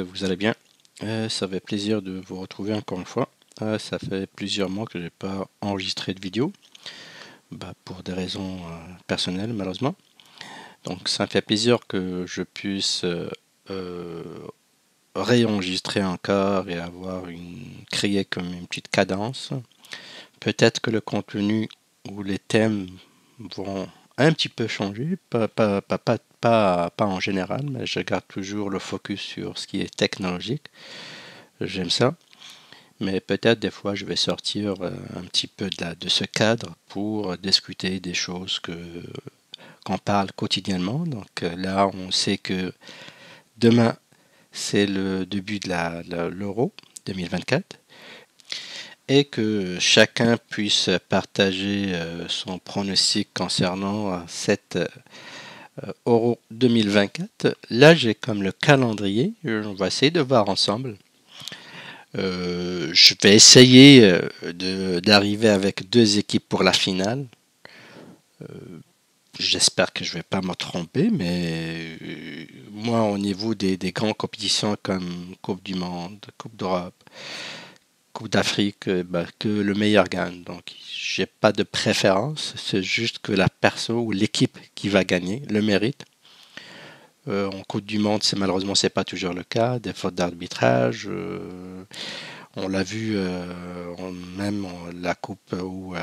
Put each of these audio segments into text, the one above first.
Vous allez bien? Ça fait plaisir de vous retrouver encore une fois. Ça fait plusieurs mois que je n'ai pas enregistré de vidéo, pour des raisons personnelles malheureusement. Donc ça me fait plaisir que je puisse euh, réenregistrer encore et créer comme une petite cadence. Peut-être que le contenu ou les thèmes vont un petit peu changer, pas en général, mais je garde toujours le focus sur ce qui est technologique. J'aime ça. Mais peut-être des fois je vais sortir un petit peu de ce cadre pour discuter des choses qu'on parle quotidiennement. Donc là, on sait que demain, c'est le début de l'Euro 2024 et que chacun puisse partager son pronostic concernant cet Euro 2024. Là, j'ai comme le calendrier. On va essayer de voir ensemble. Je vais essayer d'arriver avec deux équipes pour la finale. Euh, J'espère que je ne vais pas me tromper, mais moi, au niveau des grandes compétitions comme Coupe du Monde, Coupe d'Europe, Coupe d'Afrique, que le meilleur gagne. Donc, j'ai pas de préférence. C'est juste que la perso ou l'équipe qui va gagner le mérite. En Coupe du Monde, malheureusement, c'est pas toujours le cas. Des fautes d'arbitrage. On l'a vu même la coupe ou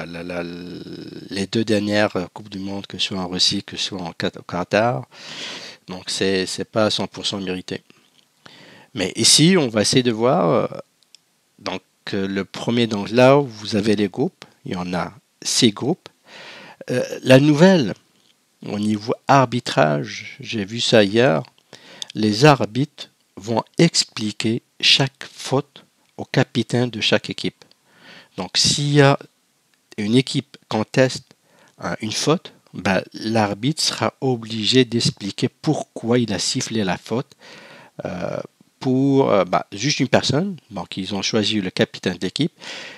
les deux dernières coupes du monde, que ce soit en Russie, que ce soit au Qatar. Donc c'est pas à 100% mérité. Mais ici, on va essayer de voir. Donc le premier, donc là où vous avez les groupes, il y en a 6 groupes. La nouvelle au niveau arbitrage, j'ai vu ça hier. Les arbitres vont expliquer chaque faute au capitaine de chaque équipe. Donc s'il y a une équipe conteste une faute, l'arbitre sera obligé d'expliquer pourquoi il a sifflé la faute euh, pour juste une personne. Donc ils ont choisi le capitaine d'équipe.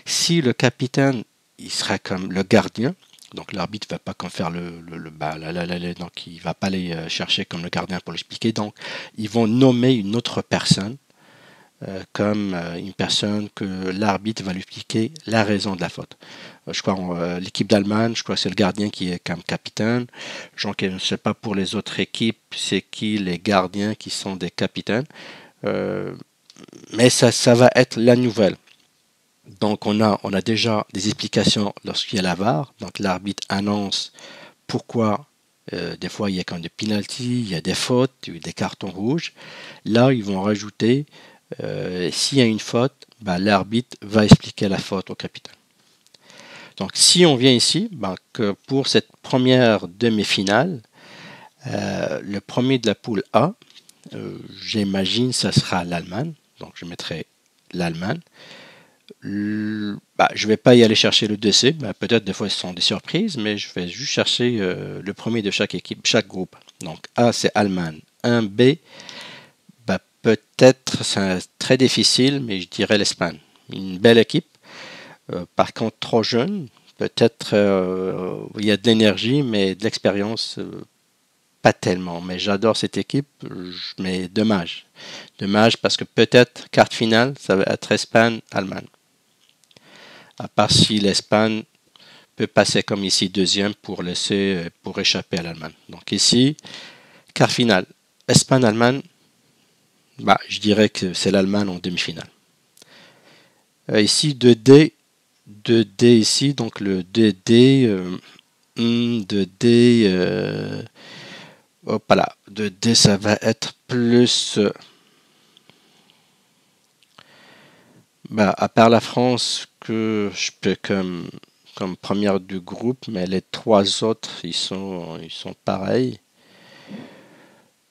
Si le capitaine, il sera comme le gardien, donc l'arbitre ne va pas comme faire donc il va pas aller chercher comme le gardien pour l'expliquer. Donc ils vont nommer une autre personne comme une personne que l'arbitre va lui expliquer la raison de la faute. Je crois l'équipe d'Allemagne, je crois que c'est le gardien qui est comme capitaine. Je ne sais pas pour les autres équipes, c'est qui les gardiens qui sont des capitaines. Euh, mais ça va être la nouvelle. Donc on a déjà des explications lorsqu'il y a la VAR. Donc l'arbitre annonce pourquoi des fois il y a quand même des penalties, il y a des fautes, des cartons rouges. Là ils vont rajouter s'il y a une faute, l'arbitre va expliquer la faute au capitaine. Donc si on vient ici, que pour cette première demi-finale, le premier de la poule A, j'imagine ça sera l'Allemagne. Donc je mettrai l'Allemagne. Je ne vais pas y aller chercher le DC. Peut-être des fois ce sont des surprises, mais je vais juste chercher le premier de chaque équipe, chaque groupe. Donc A c'est Allemagne. 1B, peut-être c'est très difficile, mais je dirais l'Espagne. Une belle équipe. Par contre, trop jeune. Peut-être il y a de l'énergie, mais de l'expérience, pas tellement. Mais j'adore cette équipe. Mais dommage. Dommage parce que peut-être quart finale, ça va être Espagne-Allemagne. À part si l'Espagne peut passer comme ici deuxième pour échapper à l'Allemagne. Donc ici, quart finale, Espagne-Allemagne. Je dirais que c'est l'Allemagne en demi-finale. Ici, 2D, 2D ici, donc le 2D, 2D, hop là, 2D, ça va être plus, à part la France que je peux comme première du groupe, mais les trois autres, ils sont pareils.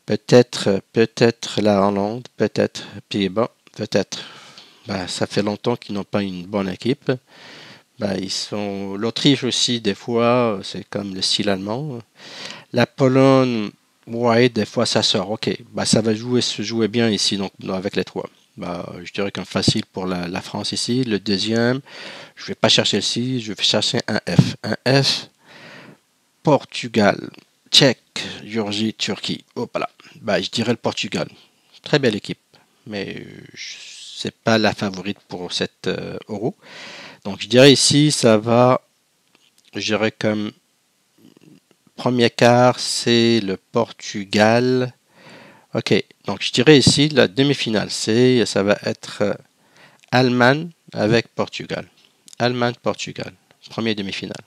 Peut-être la Hollande, peut-être Pays-Bas, peut-être. Ça fait longtemps qu'ils n'ont pas une bonne équipe. L'Autriche aussi, des fois, c'est comme le style allemand. La Pologne, ouais, des fois ça sort. Ok, ça va se jouer bien ici, donc avec les trois. Je dirais qu'un facile pour la France ici. Le deuxième, je vais pas chercher le C, je vais chercher un F. Un F, Portugal, Tchèque, Géorgie, Turquie. Hop là. Je dirais le Portugal. Très belle équipe. mais c'est pas la favorite pour cette euro. Donc je dirais ici, ça va, je dirais comme premier quart, c'est le Portugal. Ok, donc je dirais ici, la demi-finale, ça va être Allemagne avec Portugal. Allemagne-Portugal, première demi-finale.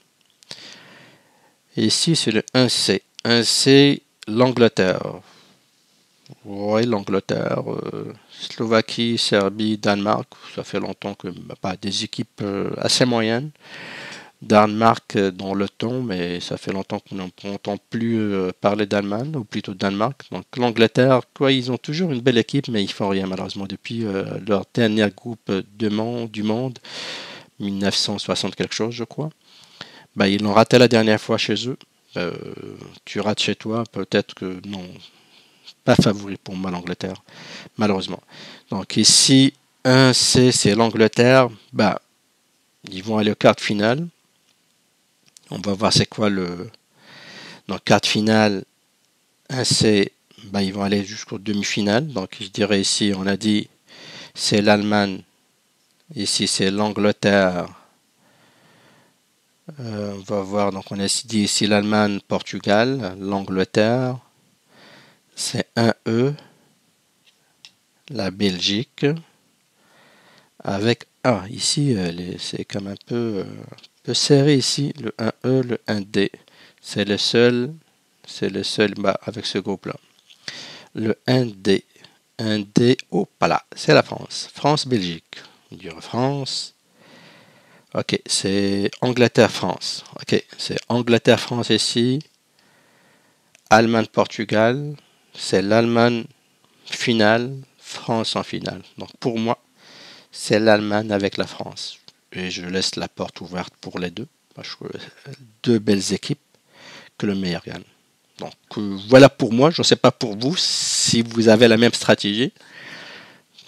Et ici, c'est le 1C. 1C, l'Angleterre. Oui, l'Angleterre, Slovaquie, Serbie, Danemark. Ça fait longtemps que des équipes assez moyennes. Danemark dans le ton, mais ça fait longtemps qu'on n'entend plus parler d'Allemagne, ou plutôt de Danemark. Donc l'Angleterre, quoi, ils ont toujours une belle équipe, mais ils font rien malheureusement depuis leur dernier groupe du monde, 1960 quelque chose, je crois. Ils l'ont raté la dernière fois chez eux. Euh, Tu rates chez toi, peut-être que non, pas favori pour moi l'Angleterre, malheureusement. Donc ici, 1C, c'est l'Angleterre. Ils vont aller au quart de finale. On va voir c'est quoi le... Donc quart de finale, 1C, ils vont aller jusqu'aux demi-finales. Donc je dirais ici, on a dit, c'est l'Allemagne. Ici, c'est l'Angleterre. On va voir, donc on a dit ici l'Allemagne, Portugal, l'Angleterre. C'est 1E. La Belgique. Avec ici, c'est comme un peu serré ici. Le 1E, le 1D. C'est le seul avec ce groupe-là. Le 1D. 1D, oh, pas là, c'est la France. France-Belgique. On dirait France. Ok, c'est Angleterre-France. Ok, c'est Angleterre-France ici. Allemagne-Portugal. C'est l'Allemagne finale. France en finale. Donc pour moi, c'est l'Allemagne avec la France. Et je laisse la porte ouverte pour les deux. Parce que deux belles équipes, que le meilleur gagne. Donc voilà pour moi. Je ne sais pas pour vous si vous avez la même stratégie.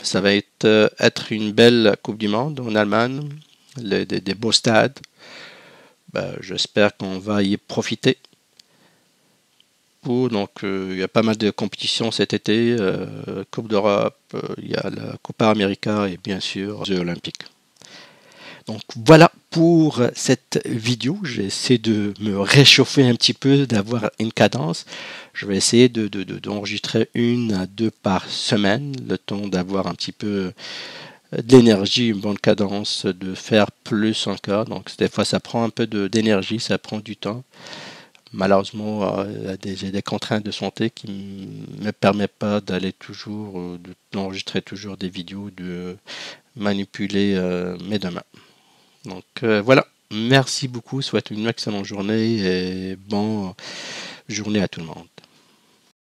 Ça va être une belle Coupe du Monde en Allemagne. Des beaux stades. J'espère qu'on va y profiter. Donc il y a pas mal de compétitions cet été. Coupe d'Europe, il y a la Copa América et bien sûr les Jeux Olympiques. Donc voilà pour cette vidéo. J'essaie de me réchauffer un petit peu, d'avoir une cadence. Je vais essayer d'enregistrer 1 à 2 par semaine, le temps d'avoir un petit peu de l'énergie, une bonne cadence, de faire plus encore. Donc des fois ça prend un peu d'énergie, ça prend du temps. Malheureusement, j'ai des contraintes de santé qui ne me permettent pas d'aller toujours, d'enregistrer toujours des vidéos, de manipuler mes deux mains. Donc voilà, merci beaucoup, souhaite une excellente journée et bonne journée à tout le monde.